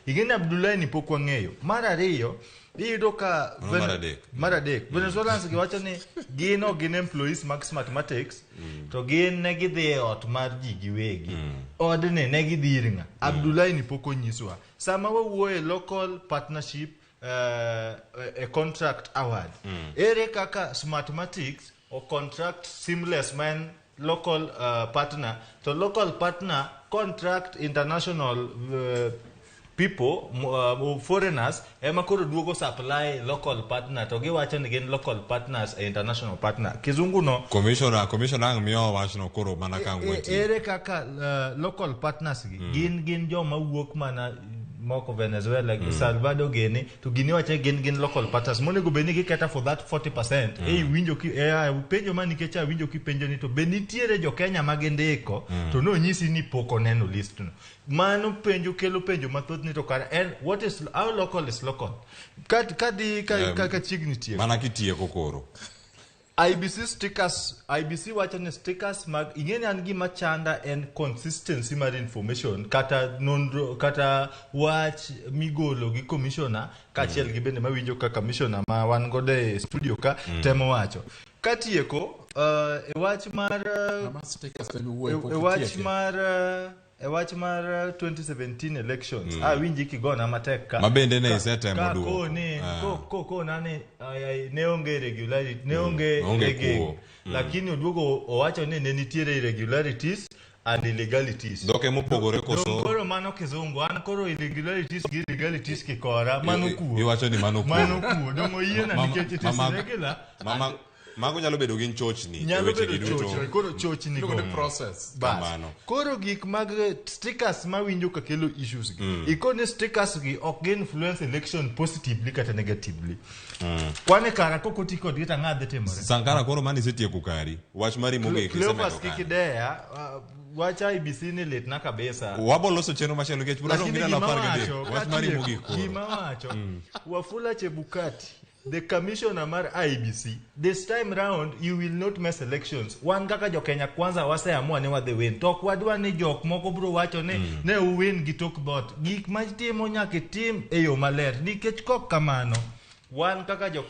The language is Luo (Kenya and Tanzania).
igeni Abdullahi ni pok wang'eyo. Mar ariyo iyudo ka Maradek Venezuelans giwacho ni gin employees mag Smartmatics to gin ne gidhi e ot mar ji giwegi odne ne gidhi ir ng'a Abdullahi ni pok onyiswa sama wawuoye local partnership a contract award ere kaka Smartmatics o contract Seamless man local partner to local partner contract international people foreigners ema koro duogo supply local partner to giwacho ni gin local partners e international partner kizungu no commissioner miyo wachno koro mana kangweti ere kaka local partners gin joma wuok mana moko Venezuela Salvador gene to gini wache gin local partners monego beni giketa for that 40% winjo ki penjo mani kecha winjo ki penjo ni to benitiere Jokenya magendeko to no nyisi ni poko neno list no mano penjo kelo penjo mathoth ni to kara and what is our local is local kadi ka chigni tie mana kitie kokoro IEBC stickers IEBC wacho ni stickers mag ingeni an gima chanda and consistency mar information kata nonro kata wach migolo gi commissioner kachiel gi bende mawinjo ka commissioner ma wan gode studio ka temo wacho katieko e wach mar stickers e wach mar 2017 elections winji kigona matek ka mabende ne isetemo duo ko nani ne onge regularity ne onge lakini oduogo owacho ni ne nitiere irregularities and illegalities doke mopogore koso koro mano kizungu an koro irregularities gi legalities kikora mano kuo iwacho ni mano kuo dongo yiena nikech it is regular mago nyalo bedo gin chochni nyalo bedo chochni koro chochni go process mano koro gik mag stickers mawinjo ka kelo issues gi ikone stickers gi ok gen influence election positively kata negatively kwane kara kokoti kod gita ng'adhe temore Sankara koro mani setieko kari wach mari mogik isemedo kikidea wach IEBC ni lit na kabisa waboloso chenro machielo nikech bro ngina na parga wach mari mogik gima wacho Wafula Chebukati the commissioner mar IEBC this time round you will not mess elections wan kaka Jokenya kwanza waseamua ne wadhi win tok wadwa ni jok moko bro wacho ne uwin gi tok bot gik ma timo nyaka tim e yo maler nikech kok kamano wan kaka Jokenya